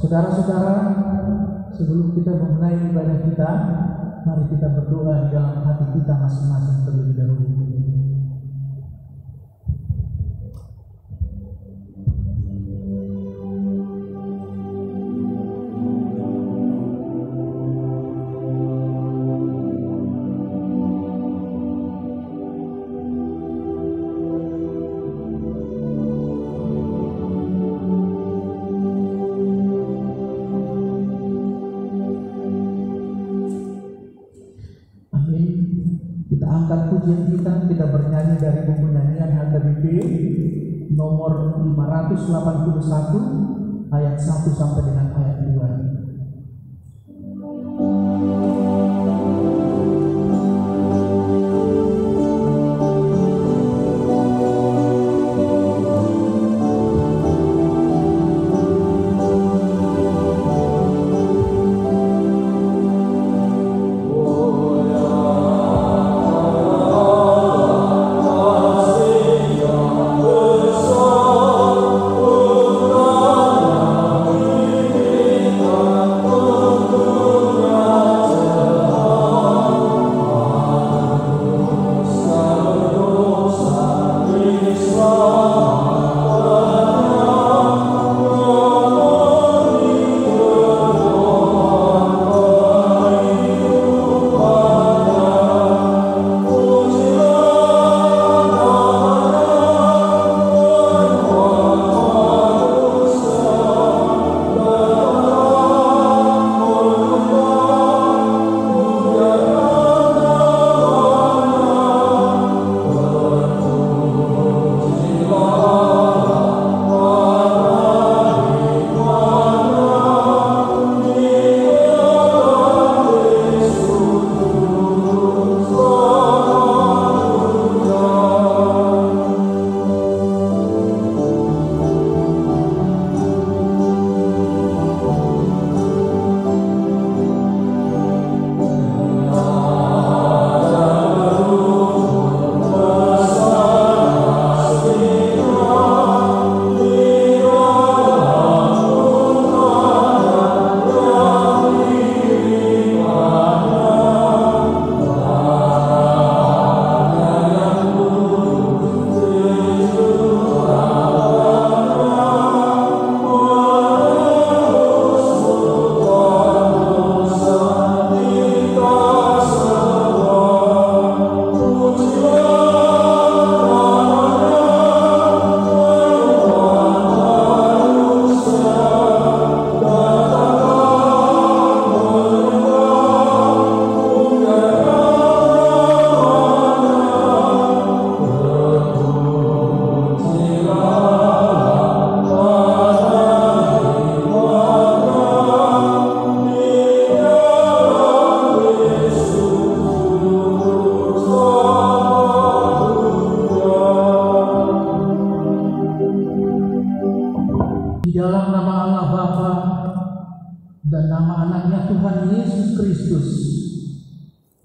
Saudara-saudara, sebelum kita memulai ibadah kita, mari kita berdoa di dalam hati kita masing-masing terlebih dahulu. Pujian kita bernyanyi dari buku nyanyian HKBP nomor 581 ayat 1 sampai dengan ayat 2.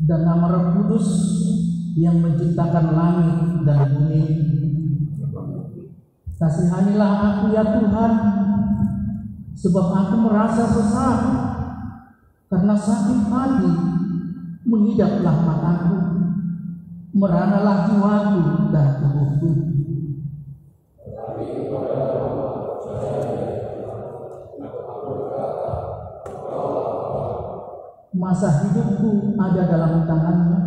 Dan nama Roh Kudus yang menciptakan langit dan bumi. Kasihanilah aku ya Tuhan, sebab aku merasa sesak, karena sakit hati mengidaplah mataku, meranalah jiwaku dan tubuhku. Masa hidupku ada dalam tangan-Mu.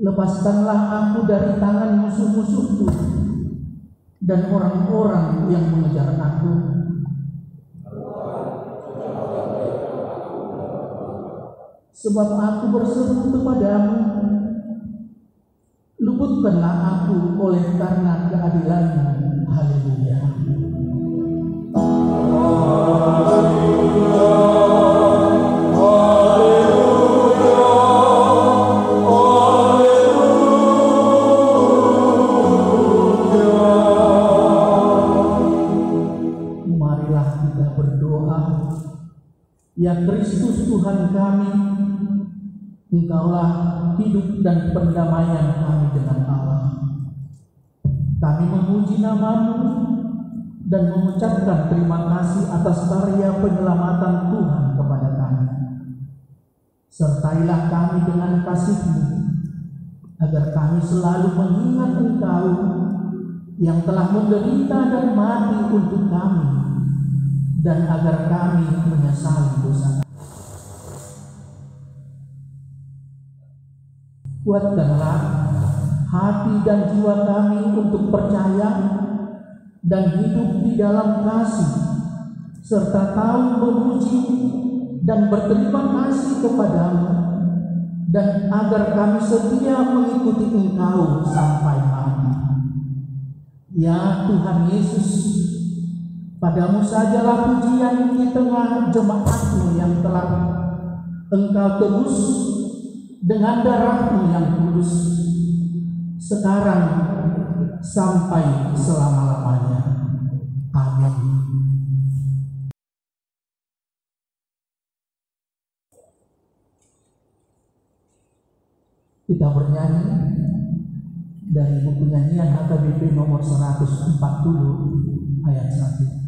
Lepaskanlah aku dari tangan musuh-musuhku dan orang-orang yang mengejar aku. Sebab aku berseru kepadamu, luputkanlah aku oleh karena keadilan-Mu. Haleluya. Ya Kristus Tuhan kami, Engkaulah hidup dan pendamaian kami dengan Allah. Kami memuji nama-Mu dan mengucapkan terima kasih atas karya penyelamatan Tuhan kepada kami. Sertailah kami dengan kasih-Mu, agar kami selalu mengingat Engkau yang telah menderita dan mati untuk kami, dan agar kami menyesali dosa. Kuatkanlah hati dan jiwa kami untuk percaya dan hidup di dalam kasih, serta tahu memuji dan berterima kasih kepada-Mu, dan agar kami setia mengikuti Engkau sampai mati. Ya Tuhan Yesus, Padamu sajalah pujian di tengah jemaat-Mu yang telah Engkau tebus dengan darah-Mu yang kudus, sekarang sampai selama-lamanya. Amin. Kita bernyanyi dari buku nyanyian HKBP nomor 140 ayat 1.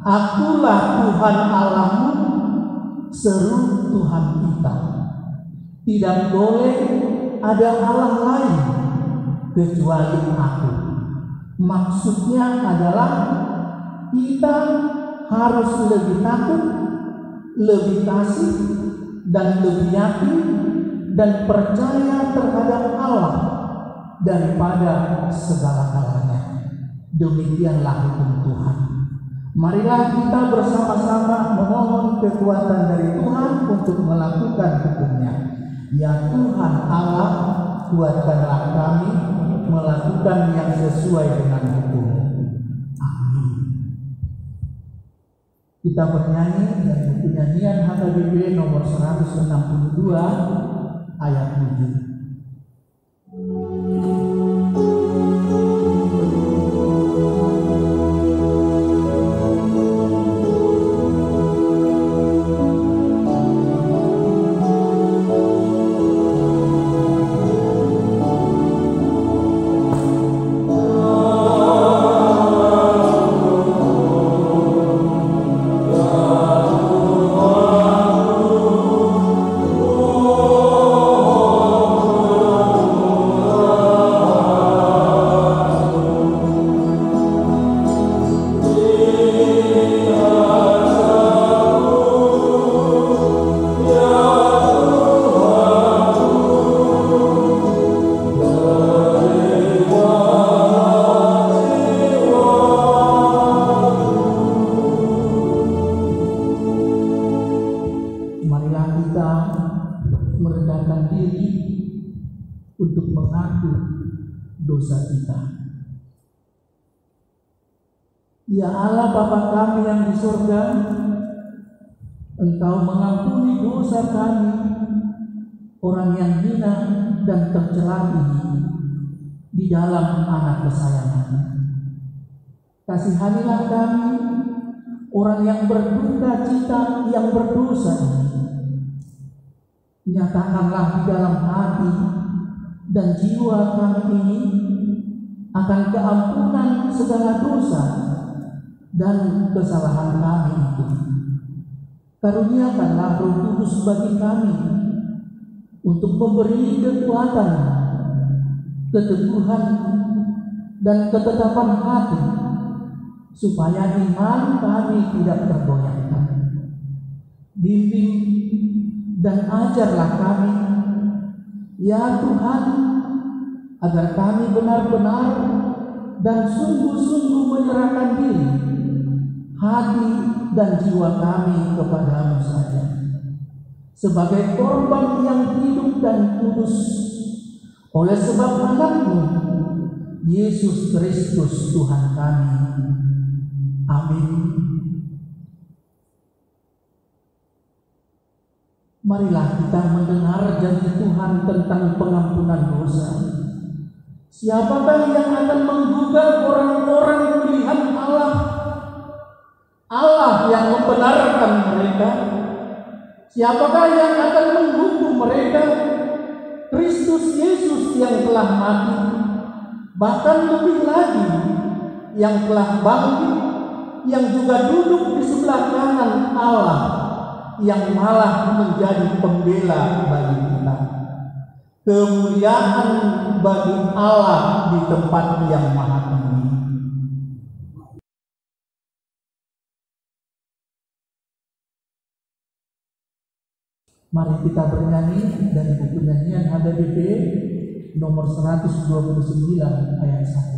Akulah Tuhan Allahmu, seru Tuhan kita. Tidak boleh ada Allah lain kecuali Aku. Maksudnya adalah kita harus lebih takut, lebih kasih, dan lebih yakin dan percaya terhadap Allah daripada segala-galanya. Demikianlah hukum Tuhan. Marilah kita bersama-sama memohon kekuatan dari Tuhan untuk melakukan hukum-Nya. Ya Tuhan Allah, kuatkanlah kami melakukan yang sesuai dengan hukum. Amin. Kita bernyanyi dari buku nyanyian HKBP nomor 162 ayat 7. Dosa kita. Ya Allah Bapa kami yang di surga, Engkau mengampuni dosa kami, orang yang hina dan tercela ini, di dalam anak kesayangan. Kasihanilah kami, orang yang berduka cita yang berdosa ini. Nyatakanlah di dalam hati dan jiwa kami ini akan keampunan segala dosa dan kesalahan kami itu. Karuniakanlah Roh Kudus bagi kami untuk memberi kekuatan, keteguhan, dan ketetapan hati, supaya iman kami tidak tergoyahkan. Bimbing dan ajarlah kami, ya Tuhan, agar kami benar-benar dan sungguh-sungguh menyerahkan diri, hati dan jiwa kami kepadamu saja, sebagai korban yang hidup dan kudus, oleh sebab anakmu, Yesus Kristus Tuhan kami. Amin. Marilah kita mendengar janji Tuhan tentang pengampunan dosa. Siapakah yang akan menggugat orang-orang pilihan Allah? Allah yang membenarkan mereka. Siapakah yang akan menghukum mereka? Kristus Yesus yang telah mati, bahkan lebih lagi yang telah bangkit, yang juga duduk di sebelah kanan Allah, yang malah menjadi pembela bagi kita. Kemuliaan bagi Allah di tempat yang maha tinggi. Mari kita bernyanyi dari buku nyanyian HBBP nomor 129 ayat 1.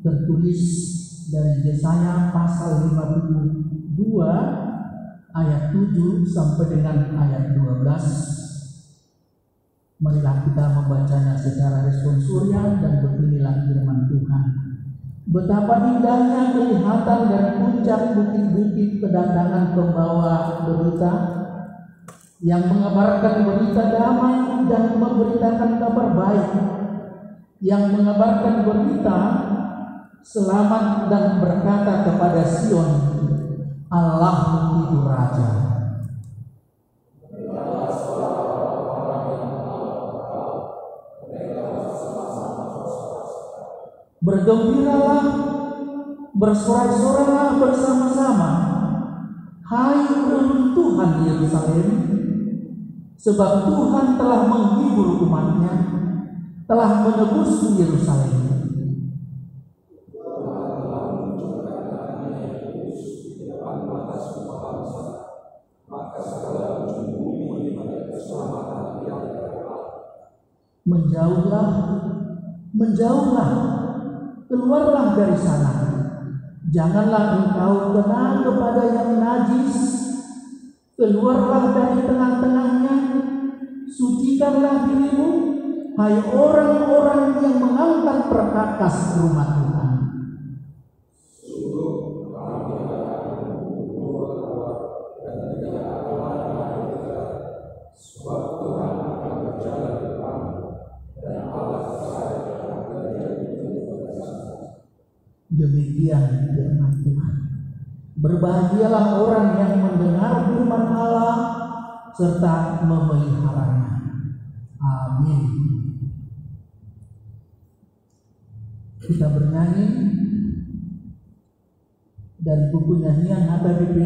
Tertulis dari Yesaya pasal 52 ayat 7 sampai dengan ayat 12. Marilah kita membacanya secara responsorial dan beginilah firman Tuhan. Betapa indahnya kelihatan dari puncak bukit-bukit kedatangan pembawa berita yang mengabarkan berita damai dan memberitakan kabar baik, yang mengabarkan berita selamat dan berkata kepada Sion, Allahmu itu Raja. Bergembiralah, bersorak-soraklah bersama-sama, hai runtuhan Yerusalem, sebab Tuhan telah menghibur umatnya, telah menebus Yerusalem. Menjauhlah, keluarlah dari sana. Janganlah engkau kena kepada yang najis. Keluarlah dari tengah-tengahnya. Sucikanlah dirimu, hai orang-orang yang mengangkat perkakas rumah Tuhan. Demikian firman Tuhan. Berbahagialah orang yang mendengar firman Allah serta memeliharanya. Amin. Kita bernyanyi dari buku nyanyian HBBP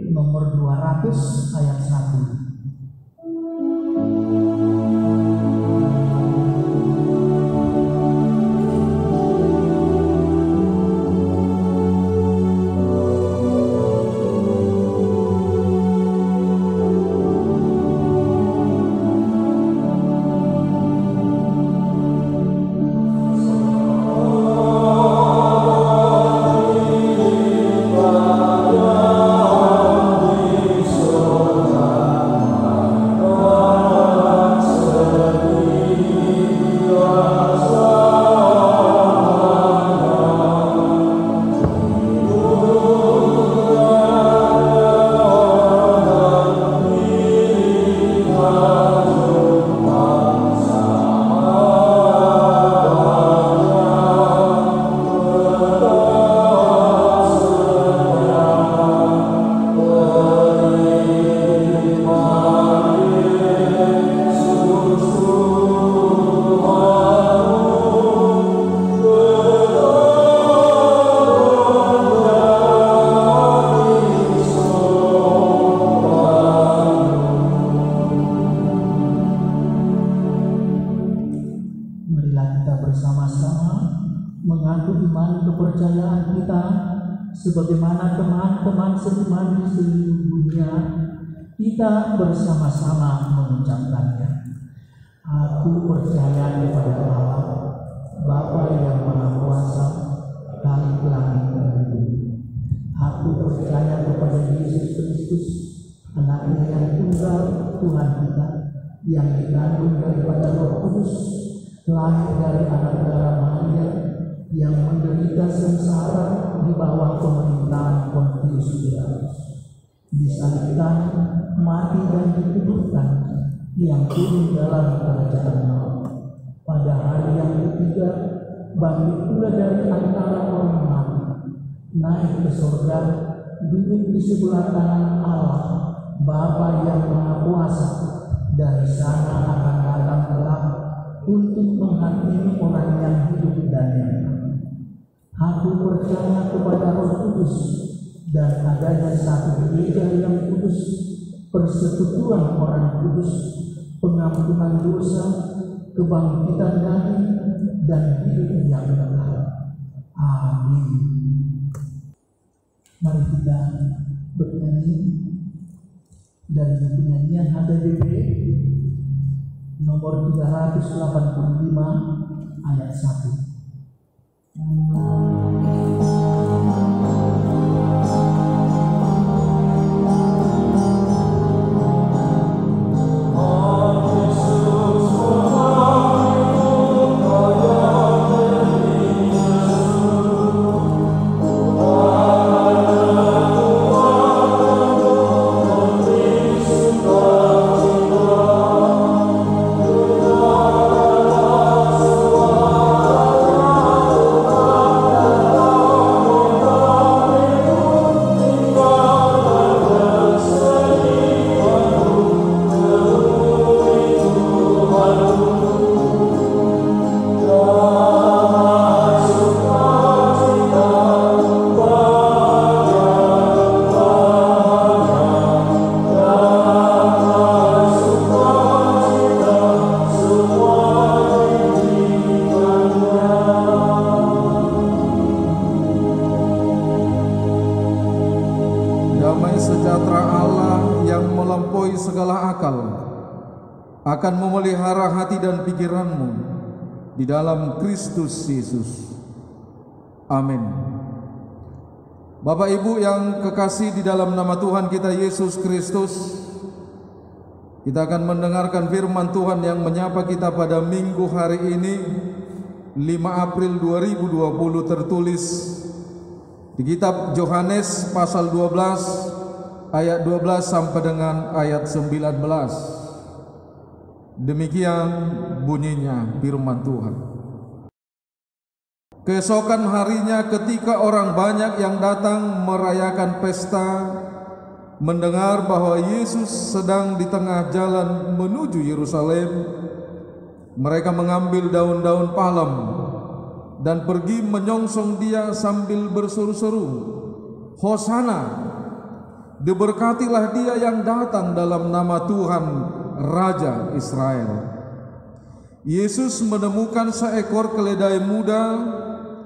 nomor 200 ayat 1. bersama-sama mengaku iman kepercayaan kita sebagaimana teman-teman seiman di seluruh dunia, kita bersama-sama mengucapkannya. Aku percaya kepada Allah, Bapa yang Maha Kuasa, Khalik langit dan bumi. Aku percaya kepada Yesus Kristus, Anaknya yang tunggal, Tuhan kita, yang dikandung daripada Roh Kudus, lahir dari anak darah Maria, yang menderita sengsara di bawah pemerintahan Pontius Pilatus, disalibkan, mati dan dikuburkan, yang turun dalam kerajaan maut. Pada hari yang ketiga, bangkit pula dari antara orang mati, naik ke surga, duduk di sebelah kanan Allah, Bapa yang Maha Kuasa. Dari sana akan datang kelak untuk menghakimi orang yang hidup dan yang mati. Aku percaya kepada Roh Kudus dan adanya satu gereja yang kudus, persekutuan orang kudus, pengampunan dosa, kebangkitan dari dan hidup yang kekal. Amin. Mari kita bernyanyi dari buku nyanyian HTBP nomor 385 ayat 1. Akan memelihara hati dan pikiranmu di dalam Kristus Yesus. Amin. Bapak Ibu yang kekasih di dalam nama Tuhan kita Yesus Kristus, kita akan mendengarkan firman Tuhan yang menyapa kita pada minggu hari ini 5 April 2020, tertulis di kitab Yohanes pasal 12 ayat 12 sampai dengan ayat 19. Demikian bunyinya firman Tuhan. Keesokan harinya ketika orang banyak yang datang merayakan pesta mendengar bahwa Yesus sedang di tengah jalan menuju Yerusalem, mereka mengambil daun-daun palem dan pergi menyongsong dia sambil berseru-seru, "Hosana, diberkatilah dia yang datang dalam nama Tuhan, Raja Israel." Yesus menemukan seekor keledai muda,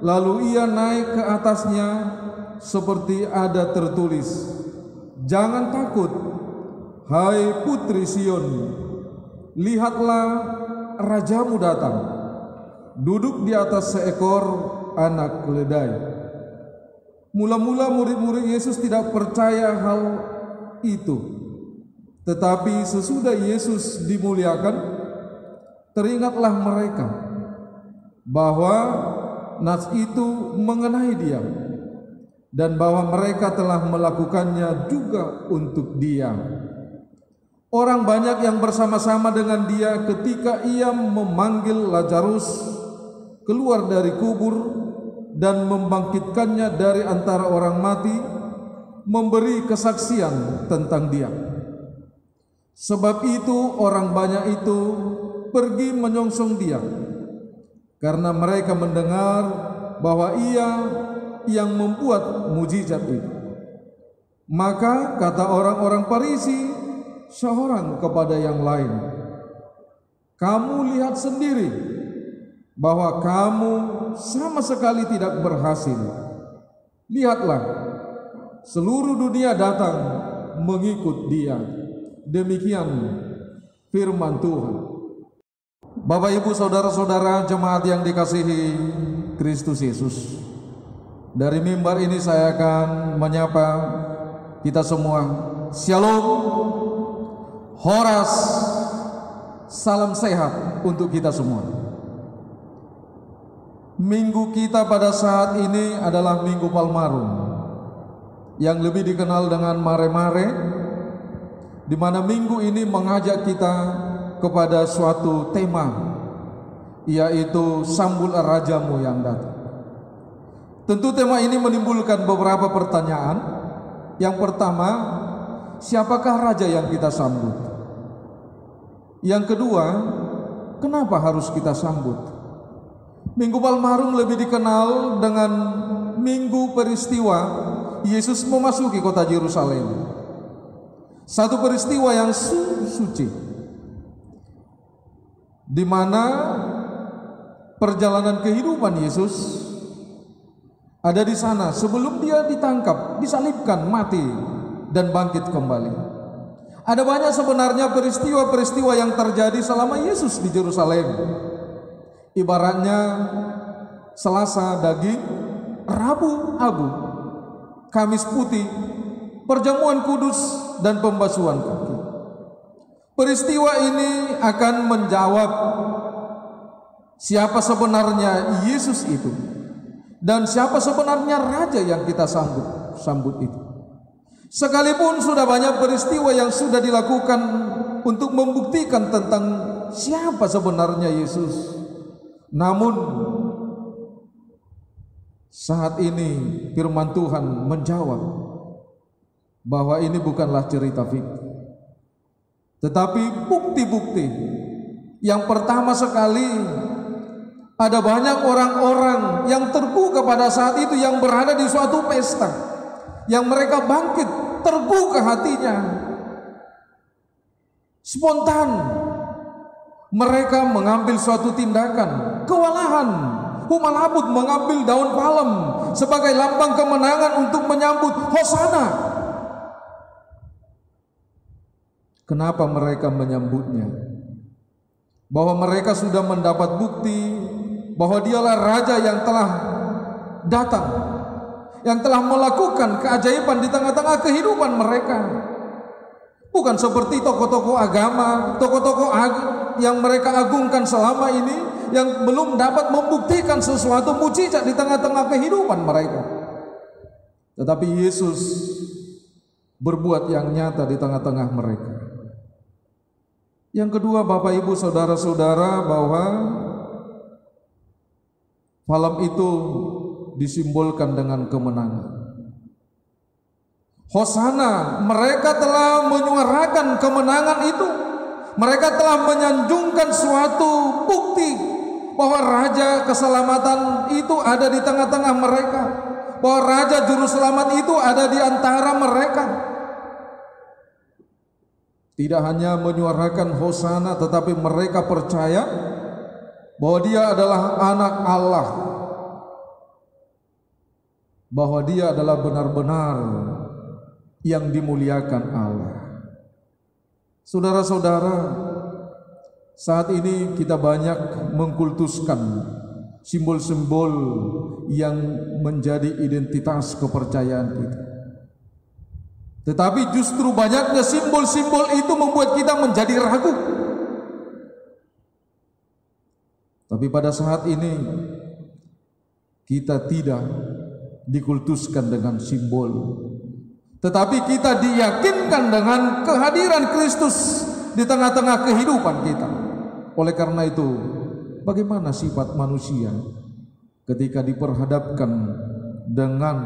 lalu ia naik ke atasnya seperti ada tertulis, "Jangan takut, hai putri Sion, lihatlah rajamu datang, duduk di atas seekor anak keledai." Mula-mula murid-murid Yesus tidak percaya hal itu. Tetapi sesudah Yesus dimuliakan, teringatlah mereka bahwa nas itu mengenai dia dan bahwa mereka telah melakukannya juga untuk dia. Orang banyak yang bersama-sama dengan dia ketika ia memanggil Lazarus keluar dari kubur dan membangkitkannya dari antara orang mati, memberi kesaksian tentang dia. Sebab itu orang banyak itu pergi menyongsong dia, karena mereka mendengar bahwa ia yang membuat mujizat itu. Maka kata orang-orang Farisi seorang kepada yang lain, "Kamu lihat sendiri, bahwa kamu sama sekali tidak berhasil. Lihatlah, seluruh dunia datang mengikut dia. Demikian firman Tuhan. Bapak, Ibu, saudara-saudara jemaat yang dikasihi Kristus Yesus, dari mimbar ini saya akan menyapa kita semua. Shalom, horas, salam sehat untuk kita semua. Minggu kita pada saat ini adalah Minggu Palmarum, yang lebih dikenal dengan Mare-Mare, di mana minggu ini mengajak kita kepada suatu tema, yaitu sambut rajamu yang datang. Tentu tema ini menimbulkan beberapa pertanyaan. Yang pertama, siapakah raja yang kita sambut? Yang kedua, kenapa harus kita sambut? Minggu Palmarum lebih dikenal dengan minggu peristiwa Yesus memasuki kota Yerusalem. Satu peristiwa yang suci, di mana perjalanan kehidupan Yesus ada di sana sebelum dia ditangkap, disalibkan, mati, dan bangkit kembali. Ada banyak sebenarnya peristiwa-peristiwa yang terjadi selama Yesus di Yerusalem. Ibaratnya Selasa daging, Rabu abu, Kamis putih, perjamuan kudus, dan pembasuhan kaki. Peristiwa ini akan menjawab siapa sebenarnya Yesus itu, dan siapa sebenarnya raja yang kita sambut itu. Sekalipun sudah banyak peristiwa yang sudah dilakukan untuk membuktikan tentang siapa sebenarnya Yesus, namun saat ini firman Tuhan menjawab bahwa ini bukanlah cerita fiksi, tetapi bukti-bukti. Yang pertama sekali, ada banyak orang-orang yang terbuka pada saat itu, yang berada di suatu pesta, yang mereka bangkit, terbuka hatinya, spontan mereka mengambil suatu tindakan, kewalahan, humalabut, mengambil daun palem sebagai lambang kemenangan untuk menyambut Hosana. Kenapa mereka menyambutnya? Bahwa mereka sudah mendapat bukti bahwa dialah raja yang telah datang, yang telah melakukan keajaiban di tengah-tengah kehidupan mereka. Bukan seperti tokoh-tokoh agama, tokoh-tokoh yang mereka agungkan selama ini, yang belum dapat membuktikan sesuatu mujizat di tengah-tengah kehidupan mereka. Tetapi Yesus berbuat yang nyata di tengah-tengah mereka. Yang kedua, Bapak, Ibu, saudara-saudara, bahwa malam itu disimbolkan dengan kemenangan. Hosana, mereka telah menyuarakan kemenangan itu. Mereka telah menyanjungkan suatu bukti bahwa Raja Keselamatan itu ada di tengah-tengah mereka, bahwa Raja Juru Selamat itu ada di antara mereka. Tidak hanya menyuarakan Hosana, tetapi mereka percaya bahwa dia adalah anak Allah, bahwa dia adalah benar-benar yang dimuliakan Allah. Saudara-saudara, saat ini kita banyak mengkultuskan simbol-simbol yang menjadi identitas kepercayaan kita. Tetapi justru banyaknya simbol-simbol itu membuat kita menjadi ragu. Tapi pada saat ini kita tidak dikultuskan dengan simbol, tetapi kita diyakinkan dengan kehadiran Kristus di tengah-tengah kehidupan kita. Oleh karena itu, bagaimana sifat manusia ketika diperhadapkan dengan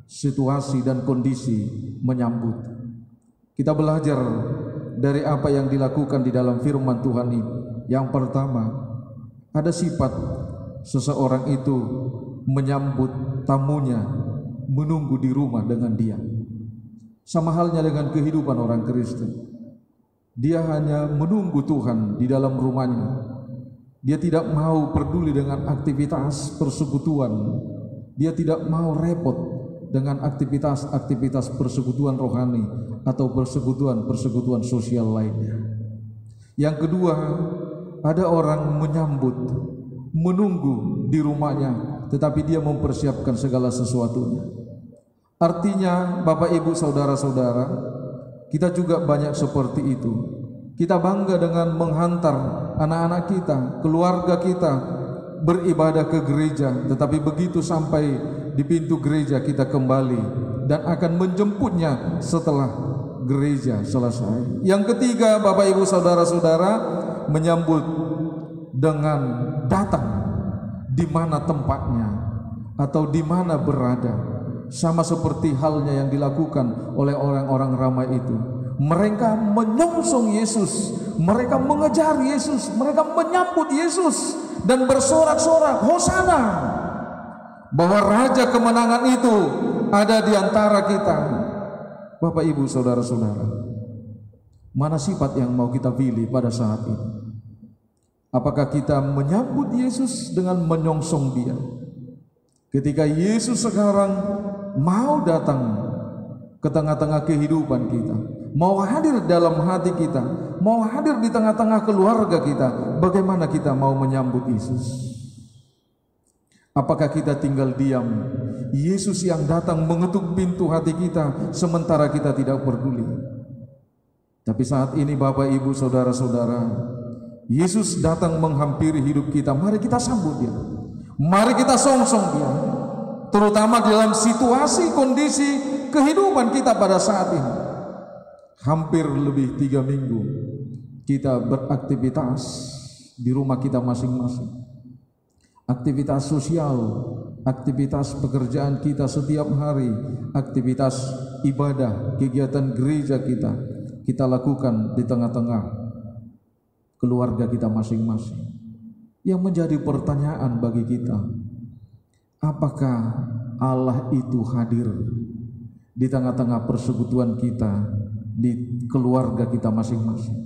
situasi dan kondisi menyambut? Kita belajar dari apa yang dilakukan di dalam firman Tuhan ini. Yang pertama, ada sifat seseorang itu menyambut tamunya, menunggu di rumah dengan dia. Sama halnya dengan kehidupan orang Kristen. Dia hanya menunggu Tuhan di dalam rumahnya. Dia tidak mau peduli dengan aktivitas persekutuan. Dia tidak mau repot dengan aktivitas-aktivitas persekutuan rohani atau persekutuan sosial lainnya. Yang kedua, ada orang menyambut, menunggu di rumahnya, tetapi dia mempersiapkan segala sesuatunya. Artinya, Bapak Ibu saudara-saudara, kita juga banyak seperti itu. Kita bangga dengan menghantar anak-anak kita, keluarga kita beribadah ke gereja, tetapi begitu sampai di pintu gereja kita kembali dan akan menjemputnya setelah gereja selesai. Yang ketiga, Bapak Ibu saudara-saudara, menyambut dengan datang di mana tempatnya atau di mana berada. Sama seperti halnya yang dilakukan oleh orang-orang ramai itu. Mereka menyongsong Yesus, mereka mengejar Yesus, mereka menyambut Yesus dan bersorak-sorak Hosana, bahwa Raja kemenangan itu ada di antara kita. Bapak Ibu saudara-saudara, mana sifat yang mau kita pilih pada saat ini? Apakah kita menyambut Yesus dengan menyongsong Dia? Ketika Yesus sekarang mau datang ke tengah-tengah kehidupan kita, mau hadir dalam hati kita, mau hadir di tengah-tengah keluarga kita, bagaimana kita mau menyambut Yesus? Apakah kita tinggal diam? Yesus yang datang mengetuk pintu hati kita, sementara kita tidak peduli. Tapi saat ini Bapak Ibu saudara-saudara, Yesus datang menghampiri hidup kita. Mari kita sambut Dia, mari kita songsong Dia, terutama dalam situasi kondisi kehidupan kita pada saat ini. Hampir lebih 3 minggu kita beraktivitas di rumah kita masing-masing. Aktivitas sosial, aktivitas pekerjaan kita setiap hari, aktivitas ibadah, kegiatan gereja kita lakukan di tengah-tengah keluarga kita masing-masing. Yang menjadi pertanyaan bagi kita, apakah Allah itu hadir di tengah-tengah persekutuan kita, di keluarga kita masing-masing?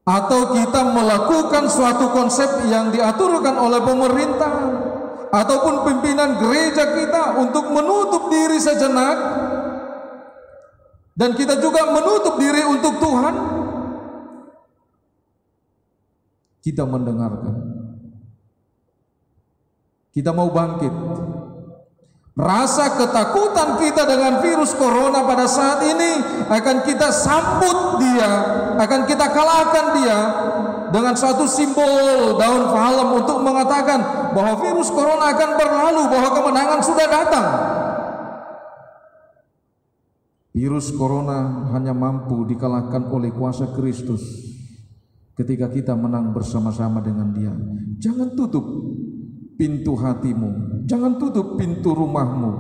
Atau kita melakukan suatu konsep yang diaturkan oleh pemerintah ataupun pimpinan gereja kita untuk menutup diri sejenak, dan kita juga menutup diri untuk Tuhan? Kita mendengarkan, kita mau bangkit. Rasa ketakutan kita dengan virus corona pada saat ini akan kita sambut Dia, akan kita kalahkan Dia dengan suatu simbol daun palem untuk mengatakan bahwa virus corona akan berlalu, bahwa kemenangan sudah datang. Virus corona hanya mampu dikalahkan oleh kuasa Kristus ketika kita menang bersama-sama dengan Dia. Jangan tutup pintu hatimu, jangan tutup pintu rumahmu,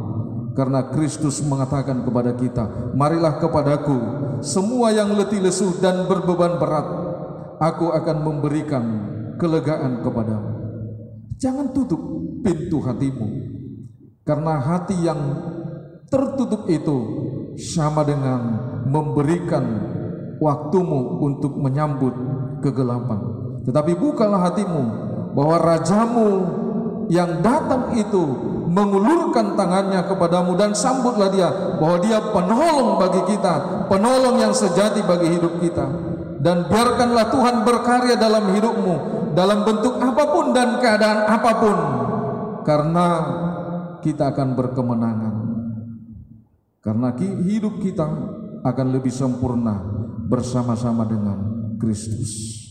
karena Kristus mengatakan kepada kita, marilah kepadaku semua yang letih lesu dan berbeban berat, aku akan memberikan kelegaan kepadamu. Jangan tutup pintu hatimu, karena hati yang tertutup itu sama dengan memberikan waktumu untuk menyambut kegelapan. Tetapi bukalah hatimu bahwa Rajamu yang datang itu mengulurkan tangannya kepadamu, dan sambutlah Dia, bahwa Dia penolong bagi kita, penolong yang sejati bagi hidup kita. Dan biarkanlah Tuhan berkarya dalam hidupmu, dalam bentuk apapun dan keadaan apapun, karena kita akan berkemenangan, karena hidup kita akan lebih sempurna bersama-sama dengan Kristus.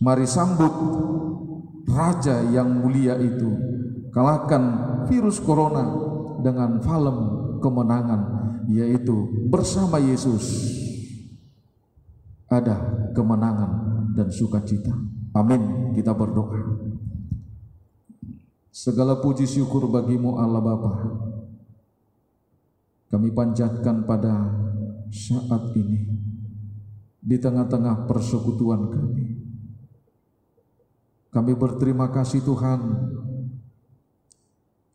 Mari sambut Raja yang mulia itu, kalahkan virus corona dengan palem kemenangan, yaitu bersama Yesus ada kemenangan dan sukacita. Amin. Kita berdoa. Segala puji syukur bagi-Mu Allah Bapa, kami panjatkan pada saat ini di tengah-tengah persekutuan kami. Kami berterima kasih Tuhan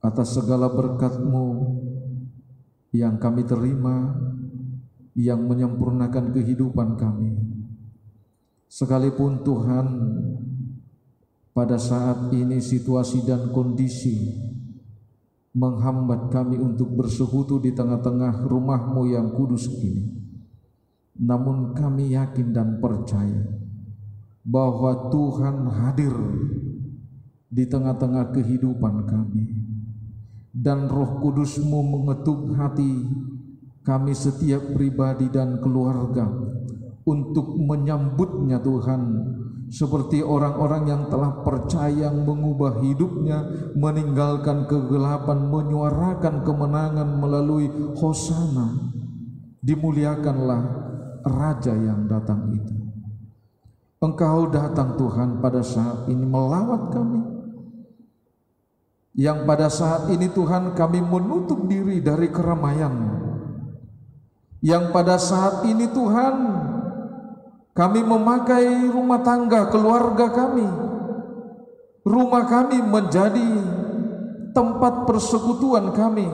atas segala berkat-Mu yang kami terima, yang menyempurnakan kehidupan kami. Sekalipun Tuhan pada saat ini situasi dan kondisi menghambat kami untuk bersekutu di tengah-tengah rumah-Mu yang kudus ini. Namun kami yakin dan percaya bahwa Tuhan hadir di tengah-tengah kehidupan kami, dan Roh Kudus-Mu mengetuk hati kami setiap pribadi dan keluarga untuk menyambutnya Tuhan, seperti orang-orang yang telah percaya, yang mengubah hidupnya, meninggalkan kegelapan, menyuarakan kemenangan melalui Hosana. Dimuliakanlah Raja yang datang itu. Engkau datang Tuhan pada saat ini melawat kami, yang pada saat ini Tuhan kami menutup diri dari keramaian, yang pada saat ini Tuhan kami memakai rumah tangga keluarga kami, rumah kami menjadi tempat persekutuan kami,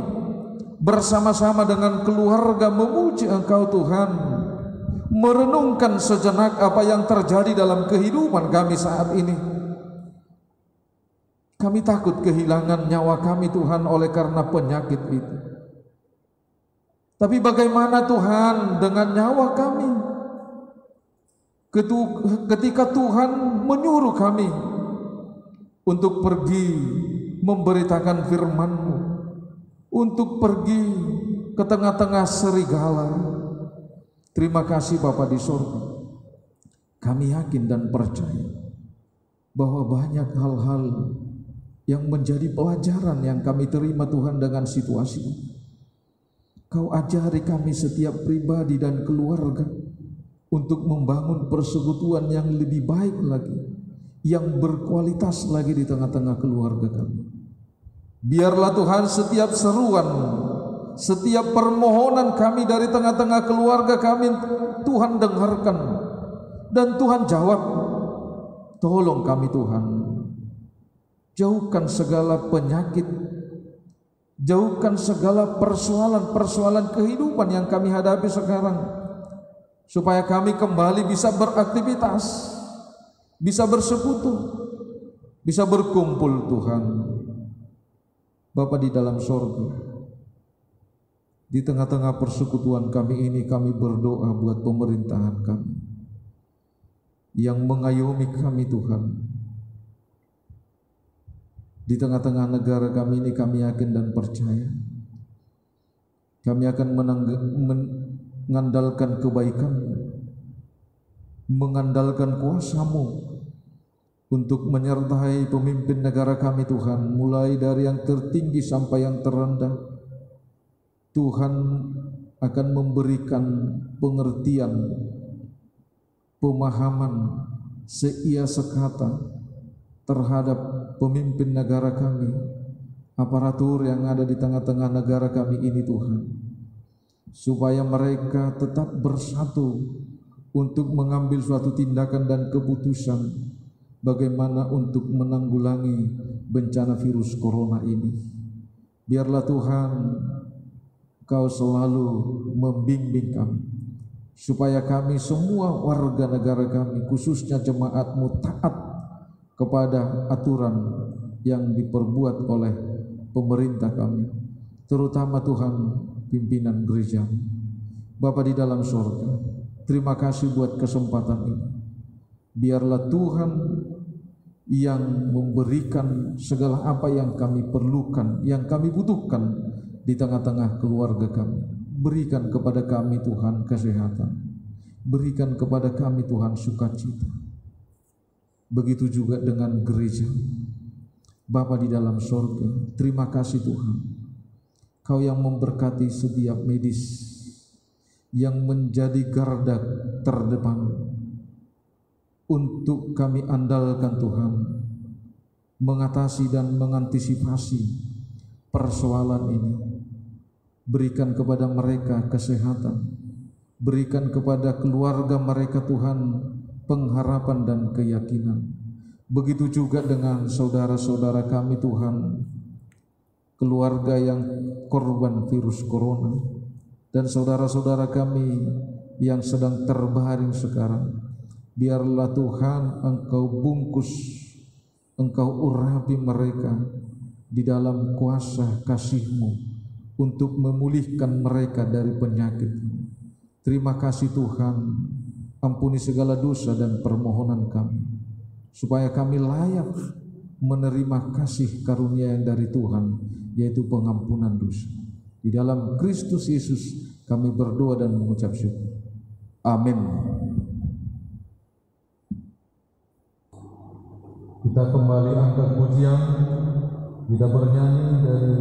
bersama-sama dengan keluarga memuji Engkau Tuhan, merenungkan sejenak apa yang terjadi dalam kehidupan kami saat ini. Kami takut kehilangan nyawa kami Tuhan oleh karena penyakit itu. Tapi bagaimana Tuhan dengan nyawa kami? Ketika Tuhan menyuruh kami untuk pergi memberitakan firman-Mu, untuk pergi ke tengah-tengah serigala. Terima kasih Bapa di surga. Kami yakin dan percaya bahwa banyak hal-hal yang menjadi pelajaran yang kami terima Tuhan dengan situasi ini. Kau ajari kami setiap pribadi dan keluarga untuk membangun persekutuan yang lebih baik lagi, yang berkualitas lagi di tengah-tengah keluarga kami. Biarlah Tuhan setiap seruan, setiap permohonan kami dari tengah-tengah keluarga kami, Tuhan dengarkan dan Tuhan jawab. Tolong kami Tuhan, jauhkan segala penyakit, jauhkan segala persoalan-persoalan kehidupan yang kami hadapi sekarang, supaya kami kembali bisa beraktivitas, bisa bersekutu, bisa berkumpul Tuhan. Bapa di dalam sorga, di tengah-tengah persekutuan kami ini, kami berdoa buat pemerintahan kami yang mengayomi kami Tuhan. Di tengah-tengah negara kami ini, kami yakin dan percaya kami akan mengandalkan kebaikan-Mu, mengandalkan kuasa-Mu untuk menyertai pemimpin negara kami Tuhan, mulai dari yang tertinggi sampai yang terendah. Tuhan akan memberikan pengertian, pemahaman seia sekata terhadap pemimpin negara kami, aparatur yang ada di tengah-tengah negara kami ini Tuhan, supaya mereka tetap bersatu untuk mengambil suatu tindakan dan keputusan bagaimana untuk menanggulangi bencana virus corona ini. Biarlah Tuhan Kau selalu membimbing kami, supaya kami semua warga negara kami, khususnya jemaat-Mu, taat kepada aturan yang diperbuat oleh pemerintah kami, terutama Tuhan pimpinan gereja. Bapa di dalam surga, terima kasih buat kesempatan ini. Biarlah Tuhan yang memberikan segala apa yang kami perlukan, yang kami butuhkan di tengah-tengah keluarga kami. Berikan kepada kami Tuhan kesehatan, berikan kepada kami Tuhan sukacita. Begitu juga dengan gereja. Bapa di dalam surga, terima kasih Tuhan, Kau yang memberkati setiap medis yang menjadi garda terdepan untuk kami andalkan Tuhan, mengatasi dan mengantisipasi persoalan ini. Berikan kepada mereka kesehatan, berikan kepada keluarga mereka Tuhan pengharapan dan keyakinan. Begitu juga dengan saudara-saudara kami Tuhan, keluarga yang korban virus corona, dan saudara-saudara kami yang sedang terbaring sekarang. Biarlah Tuhan Engkau bungkus Engkau urapi mereka di dalam kuasa kasih-Mu untuk memulihkan mereka dari penyakit. Terima kasih Tuhan, ampuni segala dosa dan permohonan kami, supaya kami layak menerima kasih karunia yang dari Tuhan, yaitu pengampunan dosa. Di dalam Kristus Yesus kami berdoa dan mengucap syukur. Amin. Kita kembali angkat pujian, kita bernyanyi dari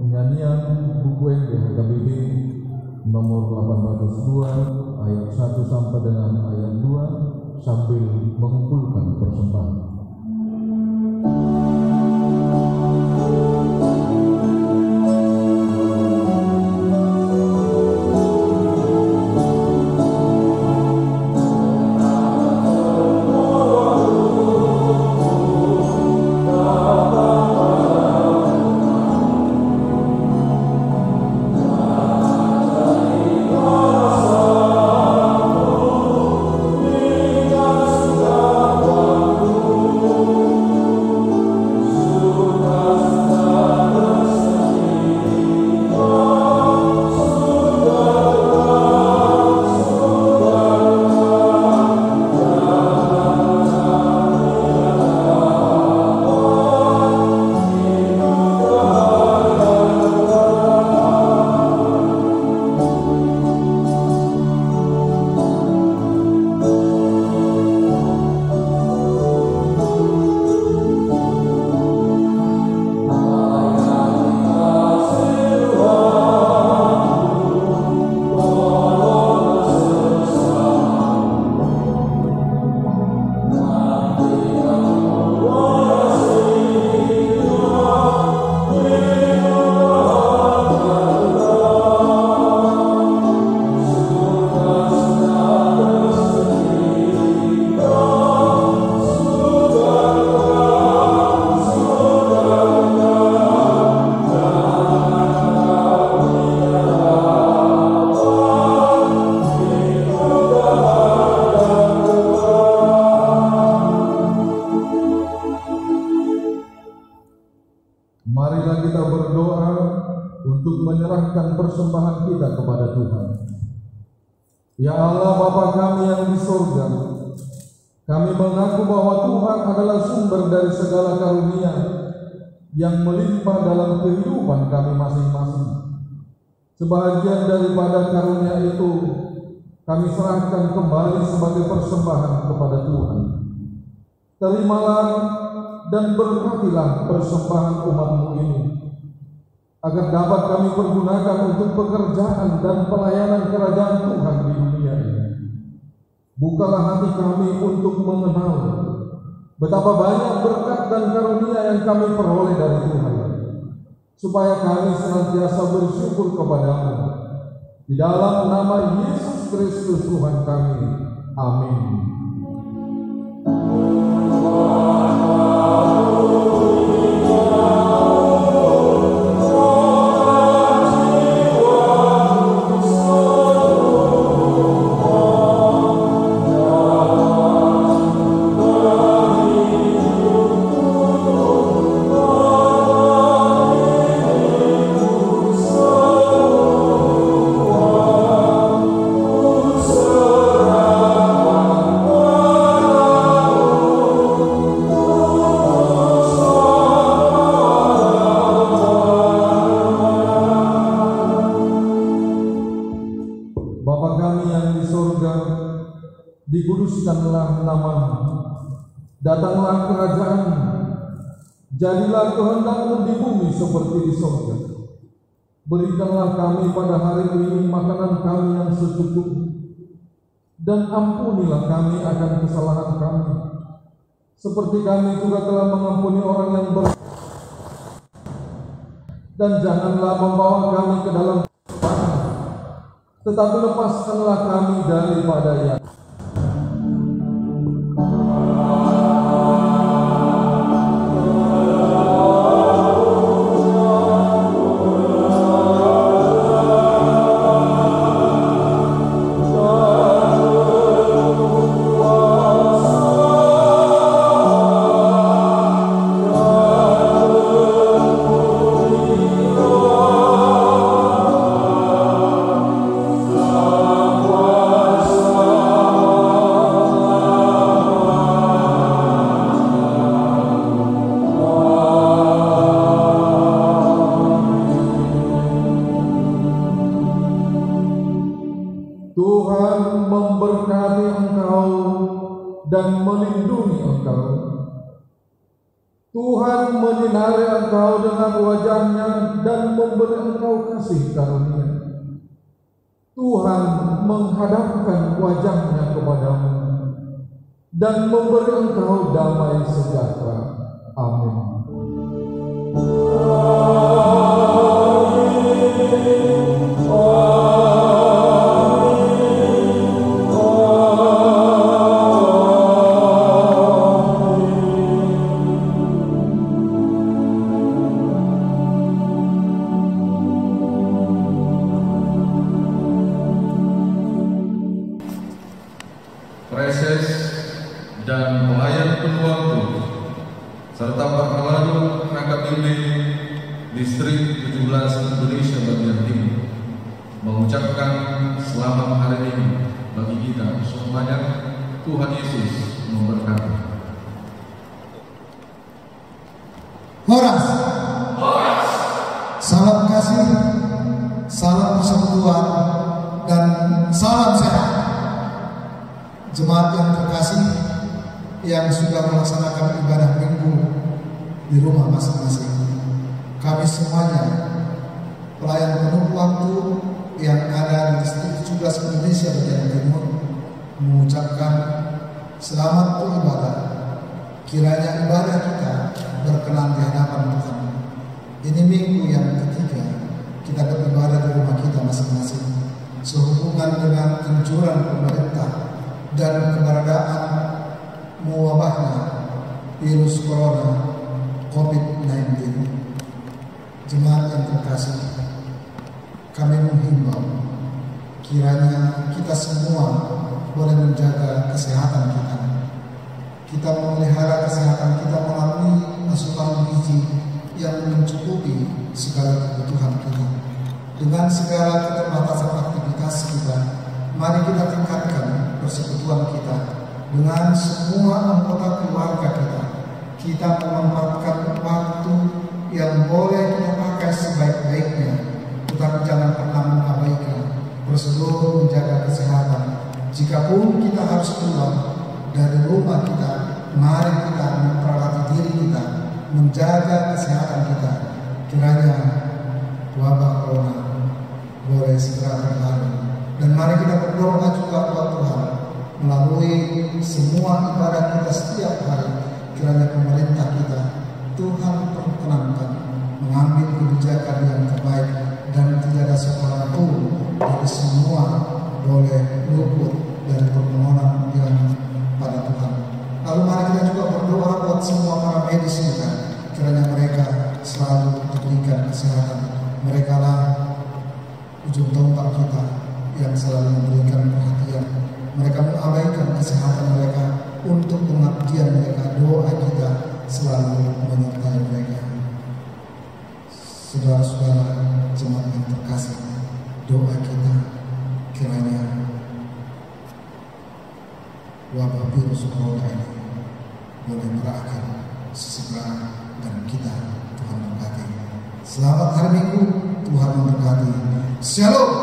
nyanyian buku NGHKBP nomor 802 ayat 1 sampai dengan ayat 2 sambil mengumpulkan persembahan. Marilah kita berdoa untuk menyerahkan persembahan kita kepada Tuhan. Ya Allah Bapa kami yang di surga, kami mengaku bahwa Tuhan adalah sumber dari segala karunia yang melimpah dalam kehidupan kami masing-masing. Sebahagian daripada karunia itu kami serahkan kembali sebagai persembahan kepada Tuhan. Terimalah dan berkatilah persembahan umat-Mu ini, agar dapat kami pergunakan untuk pekerjaan dan pelayanan kerajaan Tuhan di dunia ini. Bukalah hati kami untuk mengenal betapa banyak berkat dan karunia yang kami peroleh dari Tuhan, supaya kami senantiasa bersyukur kepada-Mu. Di dalam nama Yesus Kristus Tuhan kami. Amin. Dikuduskanlah nama-Mu, datanglah kerajaan-Mu, jadilah kehendak-Mu di bumi seperti di surga. Berikanlah kami pada hari ini makanan kami yang secukupnya, dan ampunilah kami akan kesalahan kami, seperti kami juga telah mengampuni orang yang bersalah. Dan janganlah membawa kami ke dalam pencobaan, tetapi lepaskanlah kami daripada yang dan melindungi engkau. Tuhan menyinari engkau dengan wajah-Nya dan memberi engkau kasih karunia. Tuhan menghadapkan wajah-Nya kepadamu dan memberi engkau damai sejahtera. Amin. Preses dan pelayan penuh waktu serta para lalu HKBP Distrik 17 Indonesia bagian Timur mengucapkan selamat hari ini bagi kita semuanya. Tuhan Yesus memberkati. Horas. Salam kasih, salam persekutuan, dan salam sehat. Jemaat yang terkasih yang sudah melaksanakan ibadah minggu di rumah masing-masing. Kami semuanya, pelayan penuh waktu yang ada di Distrik 17 Indonesia bagian Timur, mengucapkan selamat beribadah. Kiranya ibadah kita berkenan di hadapan Tuhan. Ini minggu yang ketiga kita beribadah di rumah kita masing-masing, sehubungan dengan anjuran pemerintah dan keberadaan mewabahnya virus corona COVID-19. Jemaat yang terkasih, kami menghimbau kiranya kita semua boleh menjaga kesehatan kita. Kita memelihara kesehatan kita melalui asupan gizi yang mencukupi segala kebutuhan kita. Dengan segala keterbatasan aktivitas kita, mari kita tingkatkan persekutuan kita dengan semua anggota keluarga kita. Kita memanfaatkan waktu yang boleh kita pakai sebaik-baiknya, tetapi jangan pernah mengabaikan prosedur menjaga kesehatan. Jikapun kita harus keluar dari rumah kita, mari kita memperingati diri kita, menjaga kesehatan kita. Kiranya wabah corona boleh segera berlalu. Dan mari kita berdoa juga kepada Tuhan melalui semua ibadah kita setiap hari. Kiranya pemerintah kita, Tuhan perkenankan mengambil kebijakan yang terbaik dan tidak ada seorang pun dari semua boleh luput dari permohonan yang pada Tuhan. Lalu mari kita juga berdoa buat semua para medis kita. Kiranya mereka selalu diberikan kesehatan. Mereka lah ujung tombak kita yang selalu memberikan perhatian. Mereka mengabaikan kesehatan mereka untuk pengabdian mereka. Doa kita selalu menyertai mereka. Saudara-saudara jemaat yang terkasih, doa kita kiranya wabah virus corona ini boleh berakhir sesegera dan kita Tuhan memberkati. Selamat hari Minggu, Tuhan memberkati. Shalom.